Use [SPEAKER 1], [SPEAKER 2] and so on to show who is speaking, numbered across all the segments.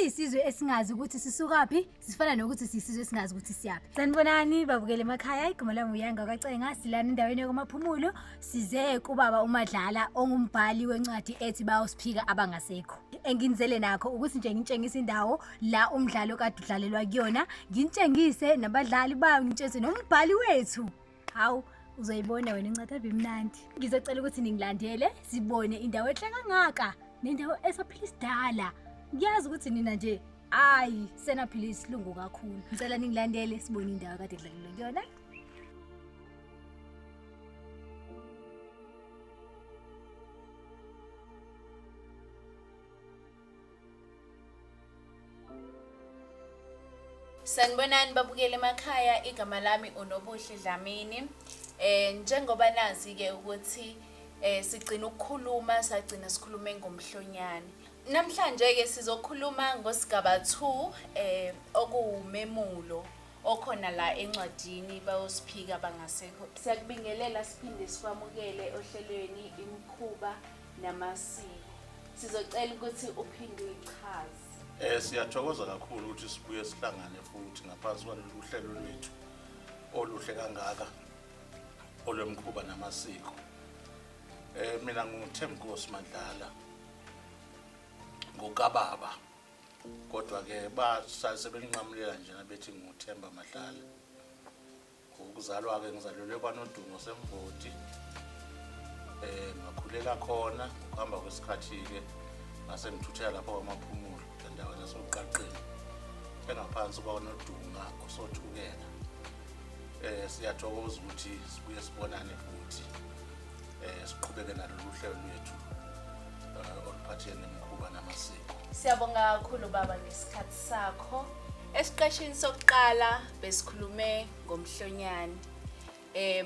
[SPEAKER 1] siyisizwe esingazi ukuthi sisukaphi sifana nokuthi siyisizwe esingazi ukuthi siyaphi. Sanibonani babukele emakhaya, igama lami uyanga kaCenga, silana endaweni yokumaphumulo, size kubaba uMadlala ongumbhali wencwadi ethi bayosiphika abangasekho. Enginizele nakho ukuthi nje ngitshengise indawo la umdlalo kade udlalelwa kuyona, ngintshengise nabadlali bayo, ngitshengise nombhali wethu. Hawu uzoyibona wena incwadi ebimnandi. Ngizocela ukuthi ningilandele sibone indawo enhle kangaka nendawo esaphila isidala. Ngiyazi ukuthi nina nje senaphila isilungu kakhulu. Ngicela ningilandele sibone indawo kade kudlalelwa kuyona.
[SPEAKER 2] Sanibonani babukele emakhaya, igama lami uNobuhle Dlamini. Njengoba nazi ke ukuthi sigcina ukukhuluma, sagcina sikhulume ngomhlonyane. Namhlanje ke sizokhuluma ngosigaba 2 okuwumemulo okhona la encwadini bayosiphika abangasekho. Siyakubingelela siphinde sikwamukele ohlelweni imikhuba namasiko. Sizocela ukuthi uphinde uyichaze.
[SPEAKER 3] Siyathokoza kakhulu ukuthi sibuye sihlangane futhi ngaphansi kwalolu hlelo lwethu oluhle kangaka olwemkhuba namasiko. Mina nguThembiNkosi Madlala ngokababa, kodwa ke sebenqamulela njena bethi nguThemba Madlala. Ukuzalwa ke ngizalelwe kwaNodungo Semvoti, ngakhulela khona ukuhamba kwesikhathi ke ngase ngithuthela lapho kwamaphumulo endawo yasoqaqeni engaphansi kwaNodunga usothukela. Siyathokoza ukuthi sibuye sibonane futhi siqhubeke nalolu hlelo lwethu oluphathene nemikhuba namasiko.
[SPEAKER 2] Siyabonga kakhulu baba ngesikhathi sakho. Esiqeshini sokuqala besikhulume ngomhlonyane.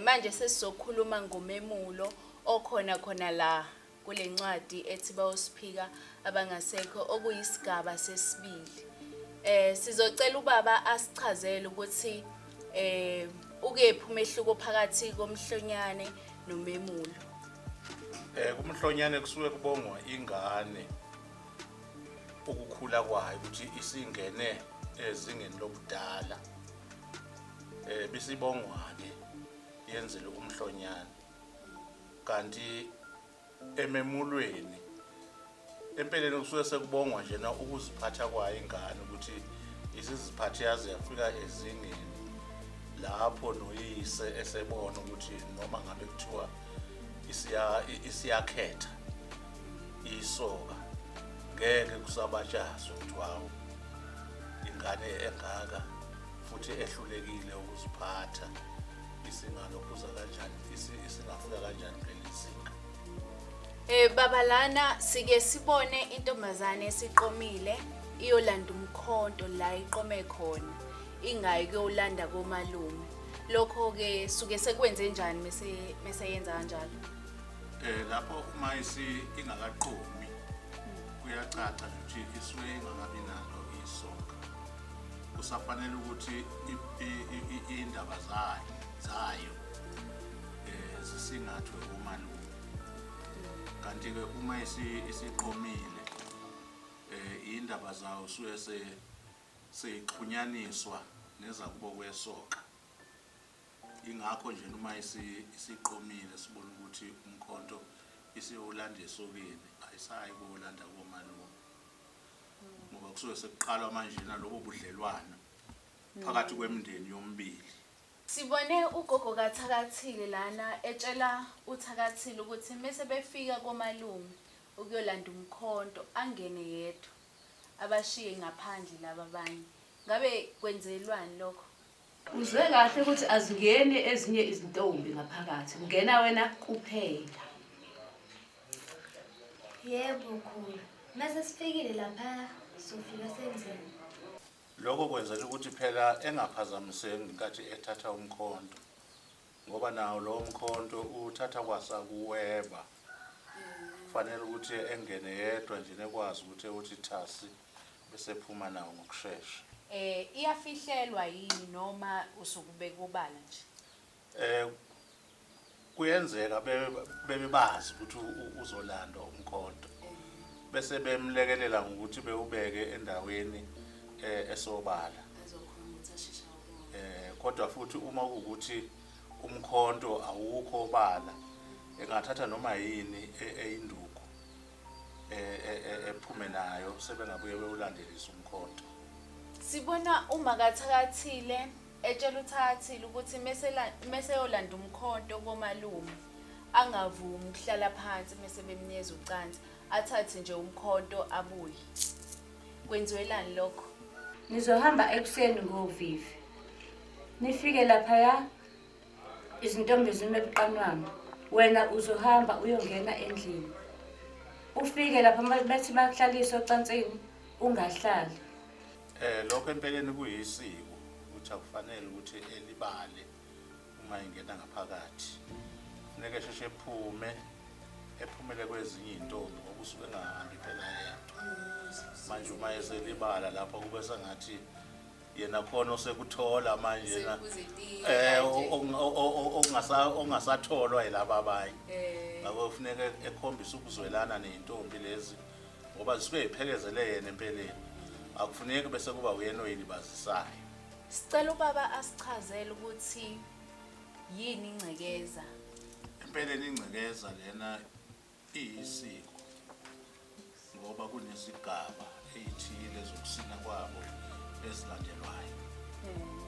[SPEAKER 2] Manje sesizokhuluma ngomemulo okhona la kule ncwadi ethi bayosiphika abangasekho okuyisigaba sesibili. Sizocela ubaba asichazele ukuthi ukephi umehluko phakathi komhlonyane nomemulo.
[SPEAKER 3] Kumhlonyane kusuke kubongwa ingane ukukhula kwayo ukuthi isingene ezingeni lobudala. Bisibongwa ke yenzele umhlonyane. Kanti ememulweni empeleni kusuke sekubongwa nje na ukuziphatha kwayo ingane ukuthi isiziphathe yaze yafika ezingeni lapho noyise esebona ukuthi noma ngabe kuthiwa isiyakhetha isoka ngeke kusabatshazo kuthiwa ingane engaka futhi ehlulekile ukuziphatha isingalokhuza kanjani isingafika kanjani kulelizinga.
[SPEAKER 2] Baba lana sike sibone intombazane esiqomile iyolanda umkhonto la iqome khona ingayi kuyolanda komalume. Lokho ke suke sekwenze njani mase yenza kanjalo?
[SPEAKER 3] Lapho uma ingakaqomi kuyacaca ukuthi isuke ingakabi nalo isoka. Kusafanele ukuthi indaba zayo zisingathwe komalume. Kanti ke uma isiqomile indaba zawo suke seyixhunyaniswa nezakubo kwesoka. Ingakho nje uma isiqomile sibona ukuthi umkhonto isiyolanda esokeni ayisayi kolanda komalume. Ngoba kusuke sekuqalwa manje nalobo budlelwano phakathi kwemindeni yomibili.
[SPEAKER 2] Sibone ugogo kaThakathile lana etshela uThakathile ukuthi mase befika komalume ukuyolanda umkhonto angene yedwa abashiye ngaphandle laba abanye. Ngabe kwenzelwani lokho?
[SPEAKER 4] Uzwe kahle ukuthi azingeni ezinye izintombi ngaphakathi, ungena wena kuphela.
[SPEAKER 1] Yebo khulu. Mase sifikile lapha sofika senzeni.
[SPEAKER 3] Lokho kwenzela ukuthi phela engaphazamiseki ngenkathi ethatha umkhonto. Ngoba nawo lo mkhonto uthatha kwasakuweba. Kufanele ukuthi engene yedwa nje nekwazi ukuthi thasi bese phuma nawo ngokusheshsha.
[SPEAKER 2] Iyafihlelwa yini noma usukubeka ubala nje?
[SPEAKER 3] Kuyenzeka bebebazi ukuthi uzolanda umkhonto. bese bemlekelela ngokuthi bewubeke endaweni esobala. Kodwa futhi uma ukuthi umkhonto awukho obala engathatha noma yini eyinduku ephume nayo sebengabuye bewulandelisa umkhonto.
[SPEAKER 2] Sibona uma kathakathile etshela uthakathile ukuthi mese yolanda umkhonto komalume angavumi ukuhlala phansi mase bemnyeza ucansi athathe nje umkhonto abuye. Kwenziwelani lokho?
[SPEAKER 4] Nizohamba ekuseni ngovivi. Nifike lapha izintombi zime ebuqanwana. Wena uzohamba uyongena endlini. Ufike lapha bathi bakuhlalisa ocansini ungahlali.
[SPEAKER 3] Lokho empeleni kuyisiko ukuthi akufanele ukuthi elibale uma ingena ngaphakathi. Funeka sheshe ephumele kwezinye izintombi ngokusuke engahambi phela yedwa. Manje uma eselibala lapho kube sengathi yena khona osekuthola manje na ongasatholwa yilaba abanye. Ngakho kufuneka ekhombisa ukuzwelana nezintombi lezi ngoba zisuke ziphekezele yena empeleni. Akufuneki bese kuba uyena oyilibazisayo.
[SPEAKER 2] Sicela ubaba asichazele ukuthi yini ingcekeza.
[SPEAKER 3] Empeleni ingcekeza lena iyisiko ngoba kunesigaba ezithile zokusina kwabo ezilandelwayo.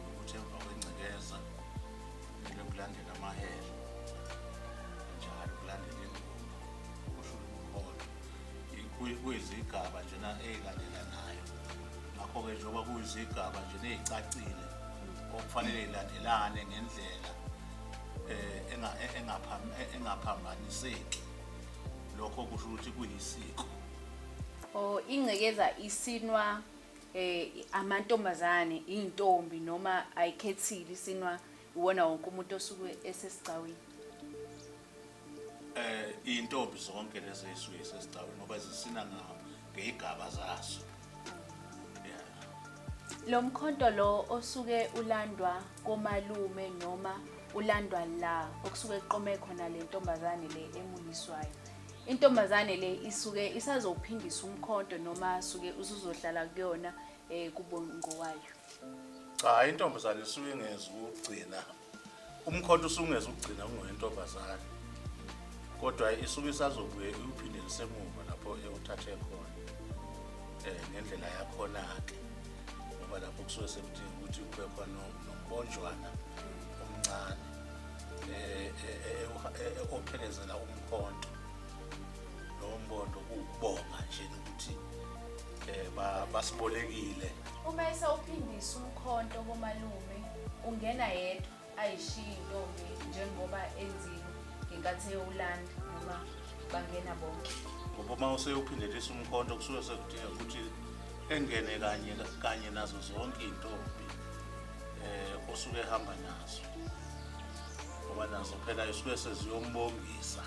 [SPEAKER 3] Ukuthi emva kwengcekeza kumele kulandele amahele njalo kulandele ingoma kusho umkhonto. Kuyizigaba njena ezilandelanayo. Ngakho-ke njengoba kuyizigaba nje ezicacile okufanele ilandelane ngendlela engaphambaniseki. Lokho kusho ukuthi kuyisiko.
[SPEAKER 2] Ingcekeza isinwa amantombazane, intombi noma ayikhethile isinwa uwona wonke umuntu osuke esesigcawini.
[SPEAKER 3] Intombi zonke lezi ezisuke esesigcawini ngoba zisina ngezigaba zazo.
[SPEAKER 2] Lo mkhonto lo osuke ulandwa komalume noma ulandwa la okusuke eqome khona le ntombazane le emuliswayo. Intombazane le isuke isazophindisa umkhonto noma suke usuzohlala kuyona kubongo wayo.
[SPEAKER 3] Cha, intombazane isuke ingeze ukugcina. Umkhonto usungeze ukugcina ungoyentombazane. Kodwa isuke isazobuye uphindele semuva lapho uthathe khona. Ngendlela yakhona ke. Ngoba lapho kusuke sekudinga ukuthi kube khona nombonjwana omncane ophelezela umkhonto. Lo mbondo ukubonga nje ukuthi basibolekile.
[SPEAKER 2] Uma esawuphindisa umkhonto komalume ungena yedwa ayishiya intombi njengoba enzile ngenkathi eyolanda noma bangena bonke.
[SPEAKER 3] Ngoba uma useyophindelisa umkhonto kusuke sekudinga ukuthi engene kanye nazo zonke izintombi osuke ehamba nazo. Ngoba nazo phela isuke seziyombongisa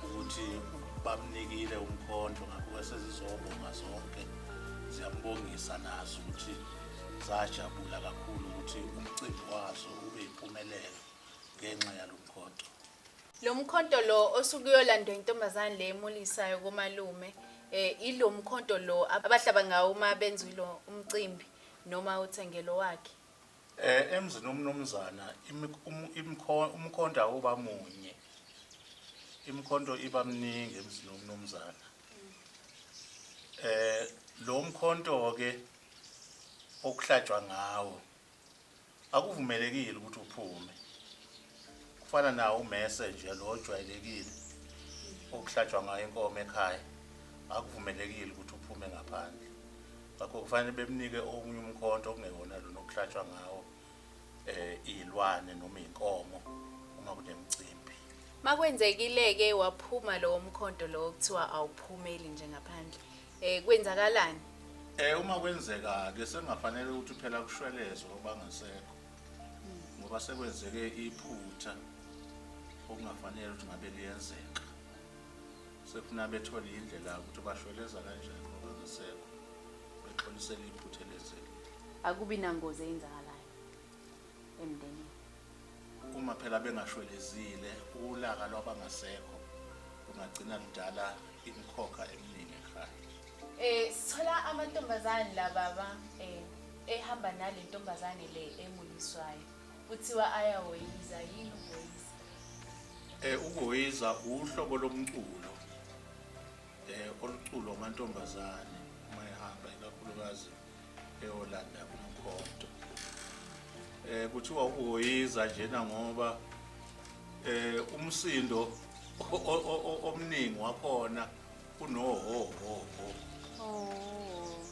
[SPEAKER 3] ukuthi bamnikile umkhonto ngakho sezizobonga zonke ziyambongisa nazo ukuthi zajabula kakhulu ukuthi umcimbi wazo ube impumelelo ngenxa yalomkhonto.
[SPEAKER 2] Lo mkhonto lo osuke uyolandwa intombazane le emulisayo komalume ilo mkhonto lo abahlaba ngawo uma benza lo umcimbi noma uthengelo wakhe.
[SPEAKER 3] Emzini umnumzana umkhonto awuba munye. Imkhonto iba mningi emzini umnumzana. Lo mkhonto ke okuhlatshwa ngawo akuvumelekile ukuthi uphume. Kufana nawo umessage lo ojwayelekile okuhlatshwa ngayo inkomo ekhaya akuvumelekile ukuthi uphume ngaphandle. Ngakho kufanele bemnike omunye umkhonto okungewona lo nokuhlatshwa ngawo izilwane noma inkomo uma kunemicimbi.
[SPEAKER 2] Makwenzekile ke waphuma lo mkhonto lo kuthiwa awuphumeli nje ngaphandle. Kwenzakalani?
[SPEAKER 3] Uma kwenzeka ke sengafanele ukuthi phela kushwelezwe obangasekho. Ngoba sekwenzeke iphutha okungafanele ukuthi ngabe liyenzeka. Sekufuna bethola indlela ukuthi bashweleza kanjani ngoba ngasekho. Bexolisela iphutha lezeli.
[SPEAKER 2] Akubi nangozi eyenzakalayo emndenini.
[SPEAKER 3] Uma phela bengashwelezile ulaka lwabangasekho ungagcina ludala imikhokha eminingi
[SPEAKER 2] Sithola amantombazane la baba ehamba nale ntombazane le emuliswayo. Kuthiwa ayahoyiza yini uhoyiza?
[SPEAKER 3] Ukuhoyiza uhlobo lomculo. Oluculo amantombazane uma ehamba ikakhulukazi eyolanda umkhonto. Kuthiwa ukuhoyiza njena ngoba umsindo omningi wakhona unohoho.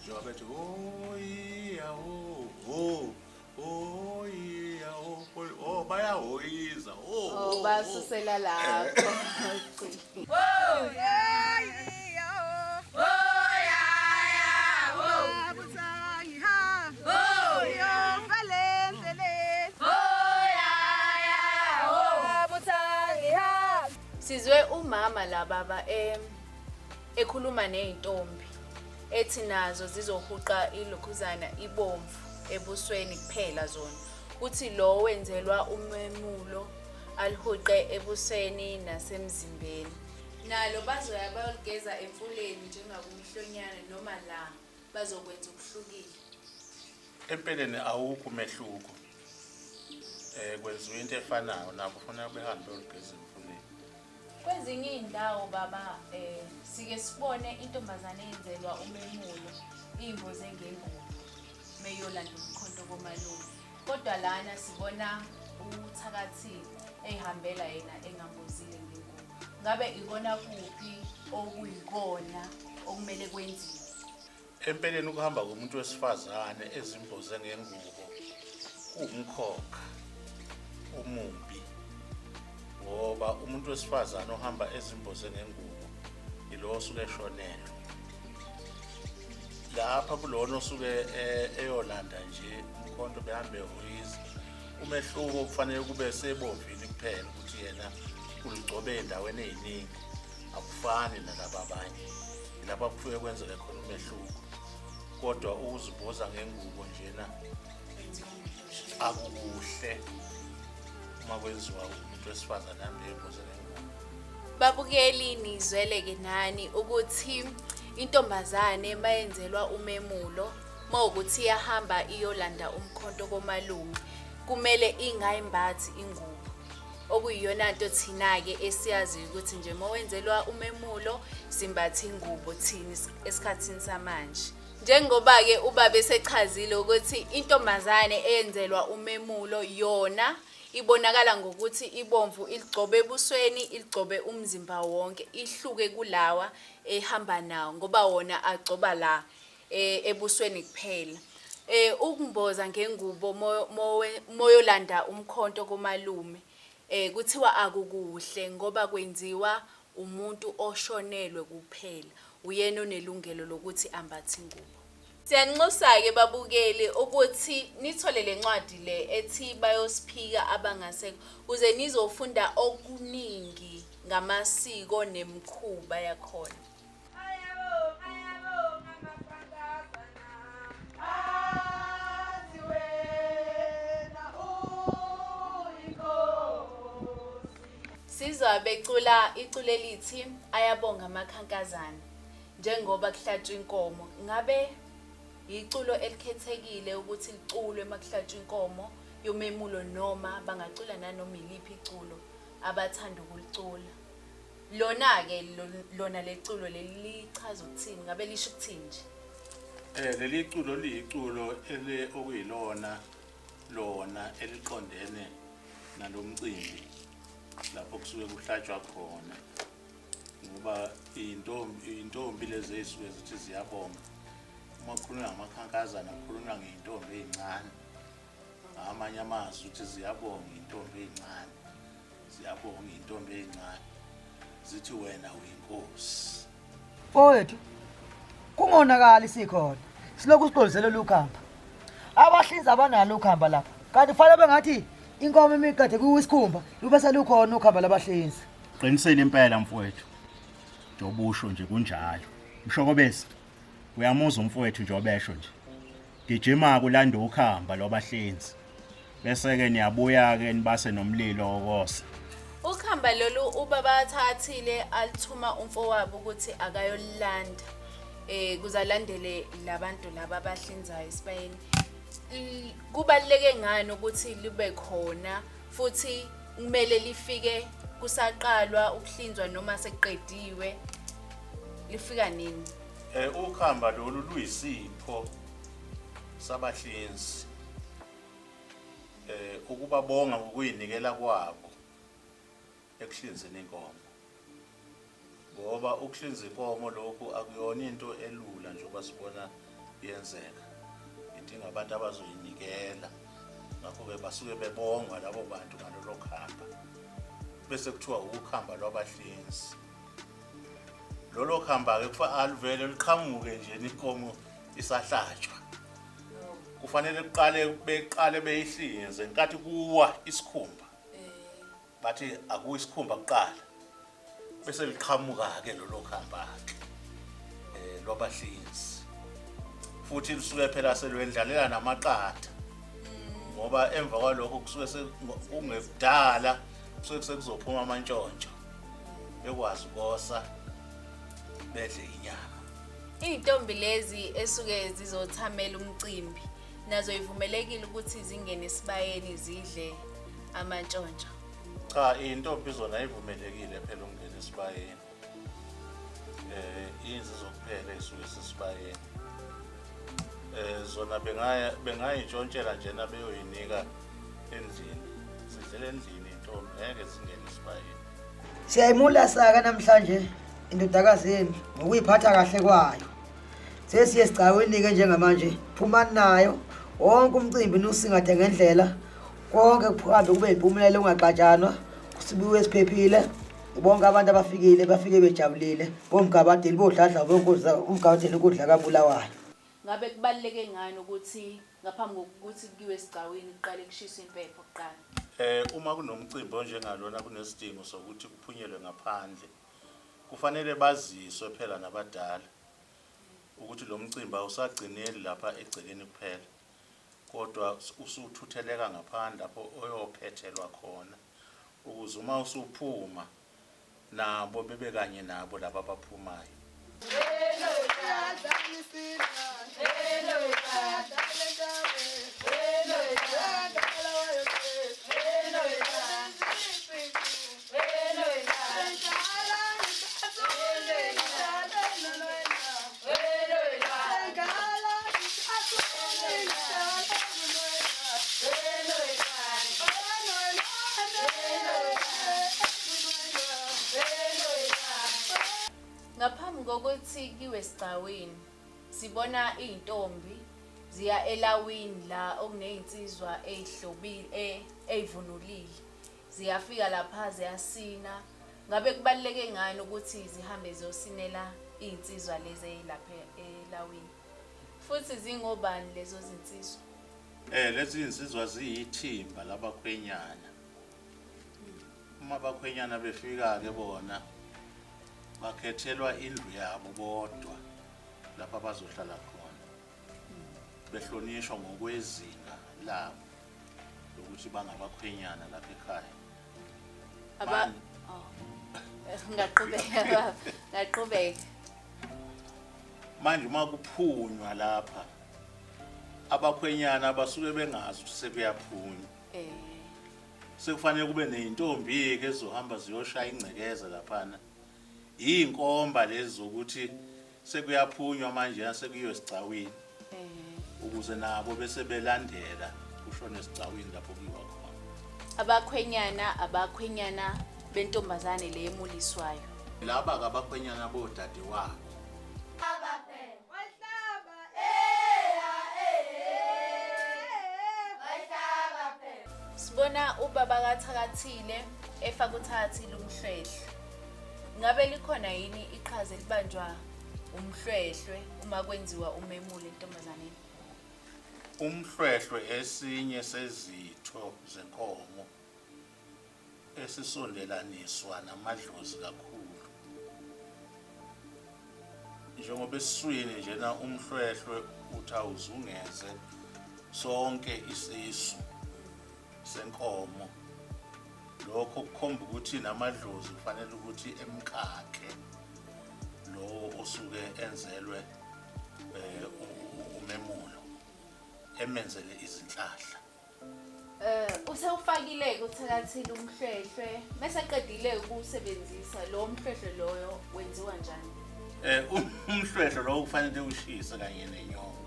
[SPEAKER 3] Njengoba bethi iya iya bayahoyiza
[SPEAKER 2] Basusela lapho. Sizwe umama la baba ekhuluma nezintombi ethi nazo zizohuqa ilokhuzana ibomvu ebusweni kuphela zona. Kuthi lo wenzelwa umemulo alihuqe ebusweni nasemzimbeni. Nalo bazoya bayogeza emfuleni njengakumhlonyana noma la bazokwenza ukuhlukile.
[SPEAKER 3] Empeleni awukho umehluko. Kwenziwa into efanayo nabo kufanele behambe uyogeza emfuleni.
[SPEAKER 2] Kwezinye indawo baba sike sibone intombazane yenzelwa umemulo imboze ngengubo meyolanda umkhonto komalume. Kodwa lana sibona uthakathi ehambela yena engambozile ngengubo. Ngabe ikona kuphi okuyikona okumele kwenziwe?
[SPEAKER 3] Empeleni ukuhamba komuntu wesifazane ezimboze ngengubo kuwumkhokha omubi. Ngoba umuntu wesifazane ohamba ezimboze ngengubo ilo osuke eshonelwe. Lapha kulona osuke eyolanda nje umkhonto behambe ehoyiza. Umehluko kufanele kube sebomvini kuphela ukuthi yena uligcobe endaweni eziningi akufani nalabo abanye. Lapha kufuye kwenzeke khona umehluko. Kodwa ukuzibhoza ngengubo njena akukuhle uma kwenziwa umuntu wesifazane hambe emboze ngengubo.
[SPEAKER 2] Babukeli nizweleke nani ukuthi intombazane mayenzelwa umemulo mawukuthi iyahamba iyolanda umkhonto komalume kumele ingayimbathi ingubo. Okuyiyona nto thina ke esiyazi ukuthi nje mawenzelwa umemulo simbatha ingubo thina esikhathini samanje. Njengoba ke ubaba esechazile ukuthi intombazane eyenzelwa umemulo yona ibonakala ngokuthi ibomvu iligcobe ebusweni iligcobe umzimba wonke ihluke kulawa ehamba nawo ngoba wona agcoba la ebusweni kuphela. Ukumboza ngengubo moyolanda umkhonto komalume kuthiwa akukuhle ngoba kwenziwa umuntu oshonelwe kuphela. Uyena onelungelo lokuthi ambathe ingubo. Siyanxusa-ke babukeli ukuthi nithole le ncwadi le ethi bayosiphika abangasekho uze nizofunda okuningi ngamasiko nemikhuba yakhona. Sizwa becula iculo elithi ayabonga amakhankazana njengoba kuhlatshwa inkomo. Ngabe iculo elikhethekile ukuthi liculwe makuhlatshwa inkomo yomemulo noma bangacula nanoma iliphi iculo abathanda ukulicula? Lona leculo lelichaza ukuthini? Ngabe lisho ukuthini nje?
[SPEAKER 3] Leli culo liyiculo okuyilona eliqondene nalomcimbi lapho kusuke kuhlatshwa khona. Ngoba intombi lezi ezisuke zithi ziyabonga. Uma kukhulunywa ngamakhankazana kukhulunywa ngey'ntombi ey'ncane. Amanye amazwi ukuthi ziyabonga iy'ntombi ey'ncane. Ziyabonga iy'ntombi ey'ncane. Zithi wena uyinkosi.
[SPEAKER 5] Mfowethu, kungonakali sikhona. Silokhu siqondiselela ukhamba. Abahlinzi abanalo ukhamba lapha. Kanti kufanele bengathi inkomo imikade kuwisikhumba lube selukhona ukhamba labahlinzi.
[SPEAKER 6] Qinisele impela mfowethu. Njobusho nje kunjalo. Mshokobesi uyamuzwa umfowethu nje obesho nje. Gijima kulanda ukhamba lwabahlinzi. Bese ke niyabuya ke nibase nomlilo okose.
[SPEAKER 2] Ukhamba lolu ubaba athathile alithuma umfowabo ukuthi akayolanda. kuzalandele labantu laba abahlinzayo esibayeni. Kubaluleke ngani ukuthi libe khona futhi kumele lifike kusaqalwa ukuhlinzwa noma seqediwe lifika nini?
[SPEAKER 3] Ukhamba lolu luyisipho sabahlinzi ukubabonga ngokuyinikela kwabo ekuhlinzeni inkomo, ngoba ukuhlinza inkomo lokhu akuyona into elula njengoba sibona yenzeka, idinga abantu abazoyinikela. Ngakho-ke basuke bebongwa labo bantu ngalolo khamba, bese kuthiwa ukukhamba lwabahlinzi. Lolo khamba-ke kufa aluvele liqhamuke nje inkomo isahlatshwa, kufanele beqale beyihlinze nkathi kuwa isikhumba, bathi akuwa isikhumba kuqala bese liqhamuka-ke lolo khamba-ke lwabahlinzi, futhi lisuke phela selwendlalela namaqatha, ngoba emva kwalokho kusuke kungekudala kusuke sekuzophuma amantshontsho bekwazi ukosa bedle inyama.
[SPEAKER 2] Iy'ntombi lezi esuke zizothamela umcimbi nazo ivumelekile ukuthi zingene esibayeni zidle amantshontsho?
[SPEAKER 3] Cha, iy'ntombi zona ivumelekile phela ukungena esibayeni, izinsizwa kuphela ey'suke sesibayeni. Zona bengayintshontshela njena beyoyinika endlini, zidlela endlini iy'ntombi, ngeke zingene esibayeni.
[SPEAKER 5] Siyayimula saka namhlanje indodakazi yenu ngokuyiphatha kahle kwayo. Sesiye sigcaweni-ke njengamanje, phumani nayo wonke umcimbi nusingathe ngendlela, konke kuhambe kube impumelelo ungaxatshanwa, kusibiwe esiphephile. Bonke abantu abafikile bafike bejabulile, bomgabadeli bodladla umgabadeli ukudla kabulawayo.
[SPEAKER 2] Ngabe kubaluleke ngani ukuthi ngaphambi kokuthi kuyiwe esigcawini kuqale kushiswe impepho kuqala?
[SPEAKER 3] Uma kunomcimbi onjengalona kunesidingo sokuthi kuphunyelwe ngaphandle, kufanele baziswe phela nabadala ukuthi lo mcimbi awusagcineli lapha egcekeni kuphela, kodwa usuthutheleka ngaphandle lapho oyophethelwa khona, ukuze uma usuphuma nabo bebe kanye nabo laba abaphumayo.
[SPEAKER 2] Ngaphambi kokuthi kiwe esigcawini sibona iy'ntombi ziya elawini la okuney'nsizwa ey'vunulile, ziyafika lapha ziyasina. Ngabe kubaluleke ngani ukuthi zihambe ziyosinela iy'nsizwa lezi ey'lapha elawini, futhi zingobani lezo zinsizwa?
[SPEAKER 3] Lezi iy'nsizwa ziyithimba labakhwenyana. Uma abakhwenyana befika-ke bona bakhethelwa indlu yabo bodwa lapha abazohlala khona, behlonishwa ngokwezinga labo lokuthi bangabakhwenyana lapha ekhaya.
[SPEAKER 2] Ngaqhubeka.
[SPEAKER 3] Manje uma kuphunywa lapha, abakhwenyana basuke bengazi ukuthi sekuyaphunywa. Sekufanele kube ney'ntombi-ke ezizohamba ziyoshaya ingcekeza laphana. Iy'nkomba lezi zokuthi sekuyaphunywa manje sekuyiwe esigcawini, ukuze nabo bese belandela kushone esigcawini lapho kuyiwa khona.
[SPEAKER 2] Abakhwenyana bentombazane le emuliswayo.
[SPEAKER 3] Laba-ke abakhwenyana bodade wabo.
[SPEAKER 2] Sibona ubaba kaThakathile efaka uThakathile umhlwehlwe. Ngabe likhona yini iqhaza elibanjwa umhlwehlwe uma kwenziwa umemulo entombazaneni?
[SPEAKER 3] Umhlwehlwe esinye sezitho zenkomo esisondelaniswa namadlozi kakhulu. Njengoba esiswini njena umhlwehlwe uthi awuzungeze sonke isisu senkomo, lokho kukhomba ukuthi namadlozi kufanele ukuthi emkakhe lo osuke enzelwe umemulo emenzele izinhlahla.
[SPEAKER 2] Usewufakile uthakathile umhlwehlwe mase aqedile ukusebenzisa lo mhlwehlwe loyo wenziwa njani?
[SPEAKER 3] Umhlwehlwe lo kufanele ushise kanye nenyongo.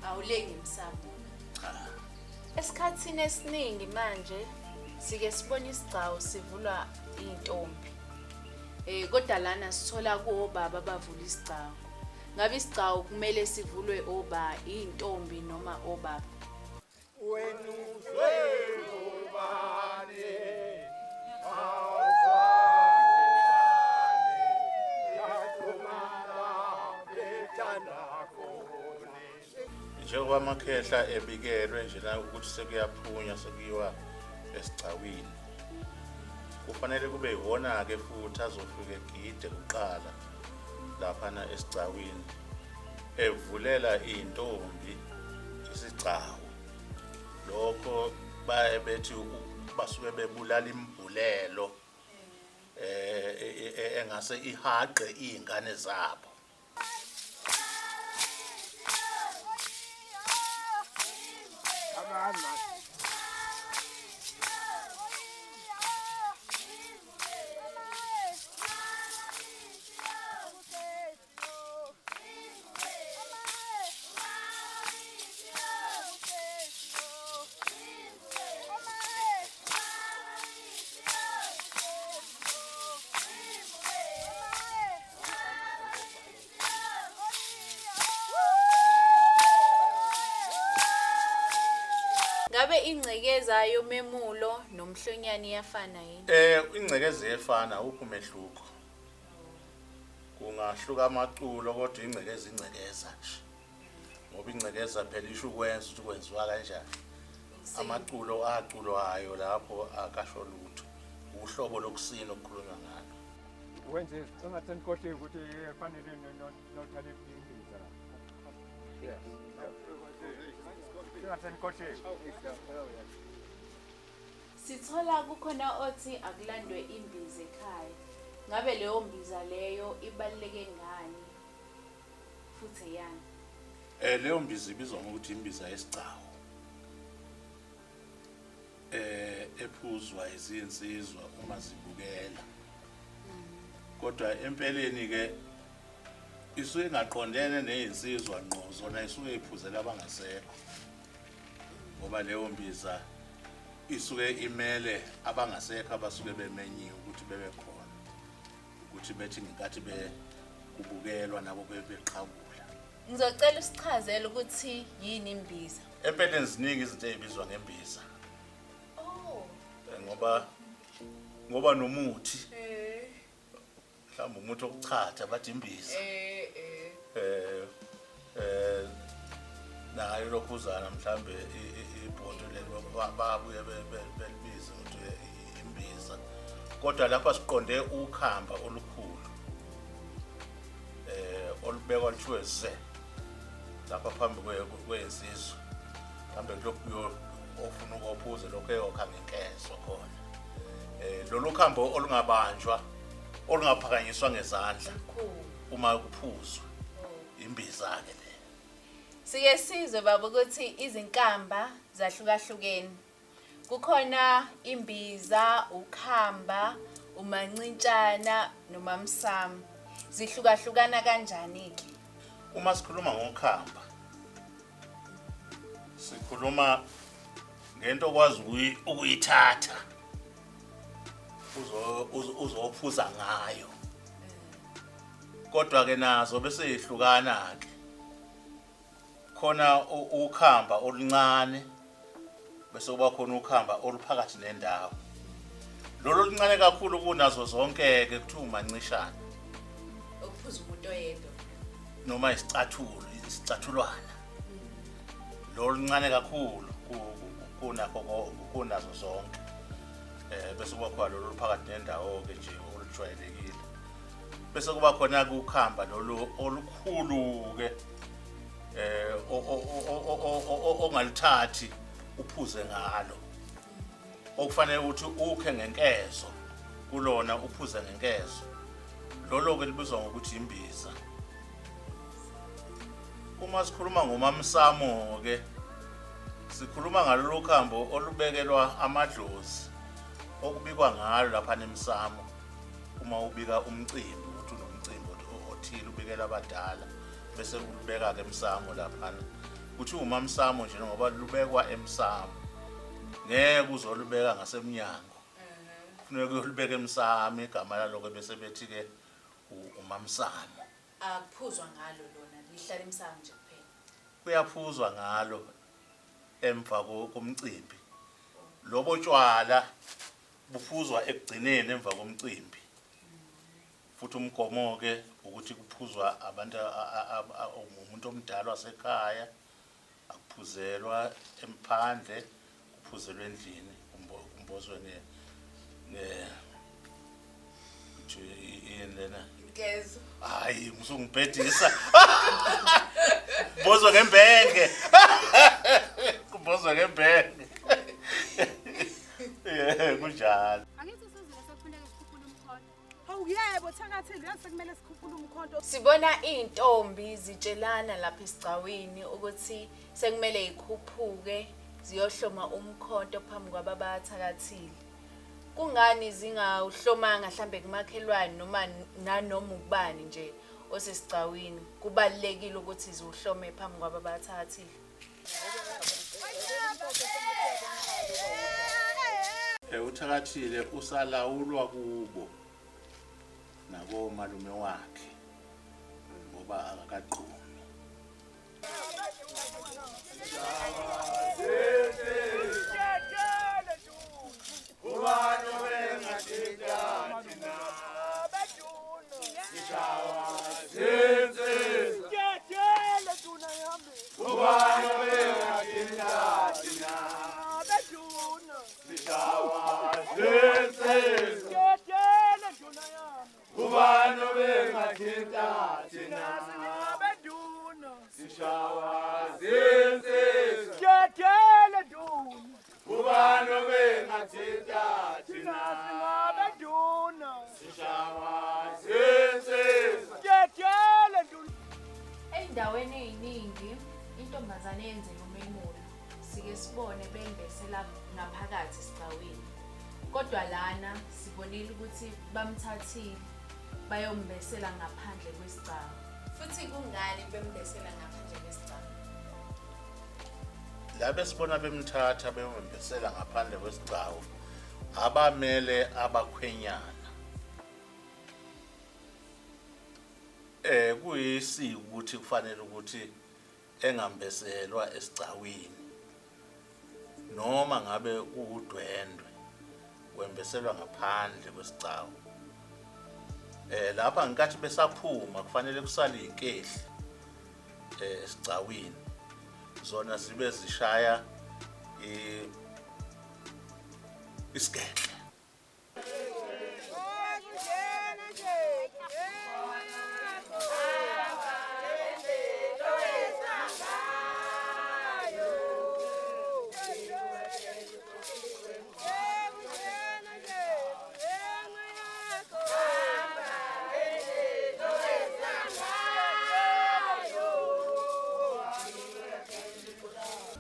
[SPEAKER 2] Awulengi msamo.
[SPEAKER 3] Cha.
[SPEAKER 2] Esikhathini esiningi manje sike sibona isigcawu sivulwa intombi. Kodwa lana sithola kuobaba abavula isigcawu. Ngabe isigcawu kumele sivulwe intombi noma obaba?
[SPEAKER 3] Njengoba amakhehla ebikelwe nje la ukuthi sekuyaphunya sekuyiwa esigcawini. Kufanele kube yiwona ke futhi azofika egide kuqala laphana esigcawini evulela intombi isigcawu. Lokho bayebethi basuke bebulala imbulelo engase ihaqe izingane zabo.
[SPEAKER 2] Ngabe ingcekeza yomemulo nomhlonyane iyafana yini?
[SPEAKER 3] Ingcekeza iyafana ukho umehluko. Kungahluka amaculo kodwa ingcekeza ingcekeza nje. Ngoba ingcekeza phela isho ukwenza ukuthi kwenziwa kanjani. Amaculo aculwayo lapho akasho lutho. Uhlobo lokusina okukhulunywa ngalo.
[SPEAKER 7] Wenze ungatheni kohle ukuthi fanele nothale imbiza. Yes. Ungatheni kohle.
[SPEAKER 2] Sithola kukhona othi akulandwe imbiza ekhaya. Ngabe leyo mbiza leyo ibaluleke ngani? Futhi yani.
[SPEAKER 3] Leyo mbiza ibizwa ngokuthi imbiza yesigcawu. Ephuzwa izinsizwa uma zibukela. Kodwa empeleni ke isuke ingaqondene nezinsizwa ngqo zona isuke iphuzela abangasekho. Ngoba leyo mbiza isuke imele abangasekho abasuke bemenyiwe ukuthi bebe khona. Ukuthi bethi ngikathi kubukelwa nabo beqhawula.
[SPEAKER 2] Ngizocela usichazele ukuthi yini imbiza.
[SPEAKER 3] Empeleni ziningi izinto ezibizwa ngembiza. Ngoba nomuthi mhlawumbe umuntu okuchatha bathi imbiza nayo lokhuzana mhlawumbe ibhondo lelo babuye belibiza ukuthi imbiza. Kodwa lapha siqonde ukhamba olukhulu olubekwa luthiwe lapha phambi kwezizwe mhlawumbe lokho ofuna ukuphuza lokho eyokha ngenkezo khona. Lolu khambo olungabanjwa olungaphakanyiswa ngezandla uma kuphuzwa imbiza ke le.
[SPEAKER 2] Sike sizwe baba ukuthi izinkamba zahlukahlukene. Kukhona imbiza, ukhamba, umancintshana nomamsamo. Zihlukahlukana kanjani ke?
[SPEAKER 3] Uma sikhuluma ngokhamba sikhuluma ngento okwazi ukuyithatha uzophuza ngayo. Kodwa ke nazo bese ihlukana ke. Khona ukhamba oluncane bese kuba khona ukhamba oluphakathi nendawo. Lolo oluncane kakhulu kunazo zonke ke kuthiwa umancishana.
[SPEAKER 2] Ukuphuza umuntu oyedwa
[SPEAKER 3] Noma isicathulwana. Lolo oluncane kakhulu kunazo zonke. Bese kuba khona lolu phakathi nendawo ke nje olujwayelekile. Bese kuba khona ukukhamba lolu olukhulu ke ongalithathi uphuze ngalo. Okufanele ukuthi ukhe ngenkezo kulona uphuze ngenkezo. Lolo ke libizwa ngokuthi imbiza. Uma sikhuluma ngomamsamo ke sikhuluma ngalolu khambo olubekelwa amadlozi okubikwa ngalo lapha nemsamo uma ubika umcimbi ukuthi unomcimbi othile ubikela abadala bese ulubeka ke emsamo lapha kuthi umamsamo nje ngoba lubekwa emsamo ngeke uzolubeka ngasemnyango kufuneka ulubeke emsamo igama laloko bese bethi ke umamsamo
[SPEAKER 2] akuphuzwa ngalo lona lihlala emsamo nje kuphela
[SPEAKER 3] kuyaphuzwa ngalo emva komcimbi lobo tshwala buphuzwa ekugcineni emva komcimbi futhi umgomo ke ukuthi kuphuzwa abantu umuntu omdala wasekhaya akuphuzelwa emphandle kuphuzelwa endlini kumbozwe lena
[SPEAKER 2] inkezo
[SPEAKER 3] hayi musungibhedisa kumbozwe ngembenge kumbozwe ngembenge kunjalo
[SPEAKER 1] Angithi sizwe sekufuneka sikhuphule umkhonto.
[SPEAKER 8] Hawu yebo Thakathile yasekumele sikhuphule umkhonto.
[SPEAKER 2] sibona intombi zitshelana lapha esigcawini ukuthi sekumele ikhuphuke ziyohloma umkhonto phambi kwababathakathile kungani zingawuhlomanga mhlambe kumakhelwane noma nanoma ubani nje osesigcawini kubalekile ukuthi ziwuhlome phambi kwababathakathile
[SPEAKER 3] uthakathile usalawulwa kubo nabo malume wakhe ngoba akaqhumi
[SPEAKER 2] Ey'ndaweni ey'ningi intombazane yenzela umemulo sike sibone bembesela ngaphakathi esigcawini kodwa lana sibonile ukuthi bamthathile bayombesela ngaphandle kwesigcawu futhi kungani bembesela ngaphandle kwesigcawu
[SPEAKER 3] labe sibona bemthatha bemembesela ngaphandle kwesigcawu abamele abakhwenyana kuyisiko ukuthi kufanele ukuthi engambeselwa esigcawini noma ngabe udwendwe wembeselwa ngaphandle kwesigcawu lapha ngikathi besaphuma kufanele kusale inkehli esigcawini zona zibe zishaya isigele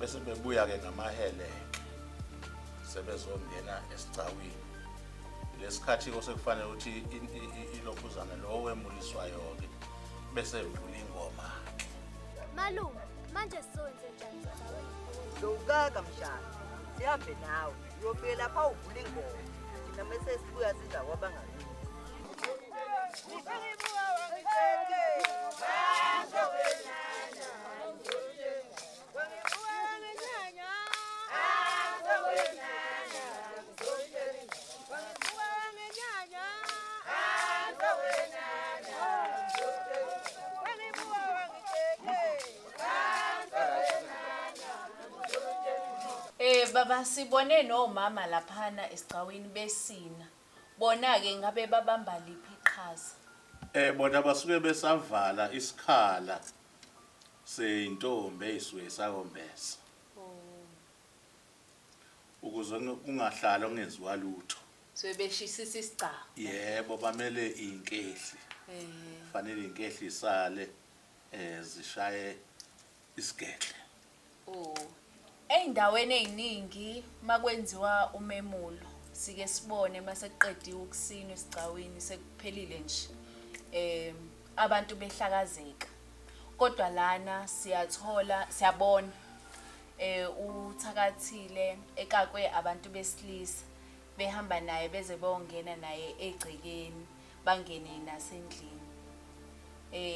[SPEAKER 3] bese bebuya ke ngamahele sebezongena esigcawini lesikhathi osekufanele ukuthi ilokhuzana lo wemuliswayo ke bese ivula ingoma ke
[SPEAKER 1] Malume, manje sizonze njani esigcawini?
[SPEAKER 9] Zowukaka mshana sihambe nawe uyofika lapha uvula ingoma thina mase sibuya siza kwabangakithi
[SPEAKER 2] baba sibone nomama laphana esigcawini besina bona ke ngabe babamba liphi iqhaza
[SPEAKER 3] bona basuke besavala isikhala seintombi eyisuke sakombesa ukuze kungahlala kungenziwa lutho
[SPEAKER 2] so beshisisa isigcawu
[SPEAKER 3] yebo bamele inkehli fanele inkehli isale zishaye isigedle.
[SPEAKER 2] Oh. Ey'ndaweni ey'ningi makwenziwa umemulo sike sibone maseqediwe ukusinwa esigcawini sekuphelile nje. Abantu behlakazeka. Kodwa lana siyabona uthakathile ekakwe abantu besilisa behamba naye beze bongena naye egcekeni bangene nasendlini.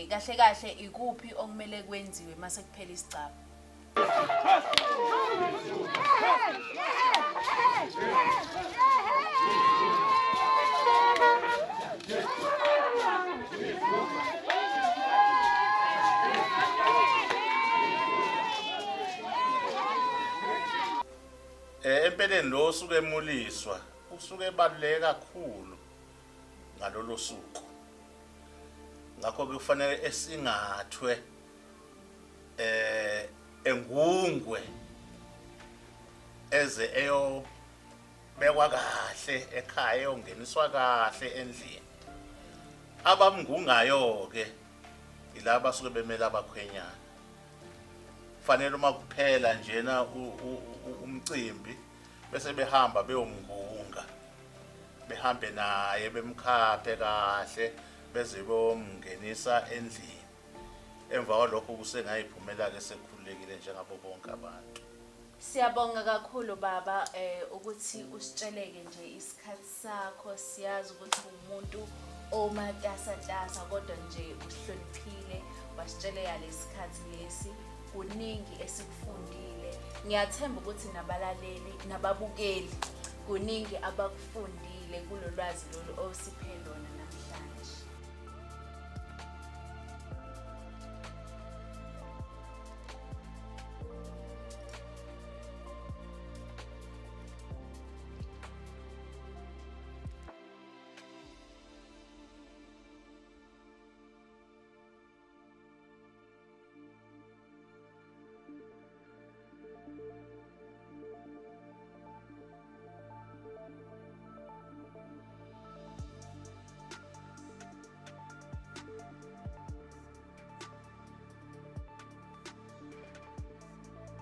[SPEAKER 2] Kahle kahle ikuphi okumele kwenziwe mase kuphela isigcawu?
[SPEAKER 3] Empeleni lo osuke emuliswa usuke ebaluleke kakhulu ngalolo suku. Ngakho kufanele esingathwe engungwe eze eyobekwa kahle ekhaya eyongeniswa kahle endlini. Abamngungayo ke ilaba suke bemela abakhwenyana. Fanele uma kuphela njena umcimbi bese behamba beyomngunga, behambe naye bemkhaphe kahle beze bomngenisa endlini. Emva kwalokho kusengayiphumela ke sekhululekile njengabo bonke abantu.
[SPEAKER 2] Siyabonga kakhulu baba ukuthi usitsheleke nje isikhathi sakho. Siyazi ukuthi umuntu omatasatasa kodwa nje uhloniphile wasitsheleka lesikhathi lesi. Kuningi esikufundile. Ngiyathemba ukuthi nabalaleli nababukeli kuningi abakufundile kulolwazi lolu osiphe lona namhlanje.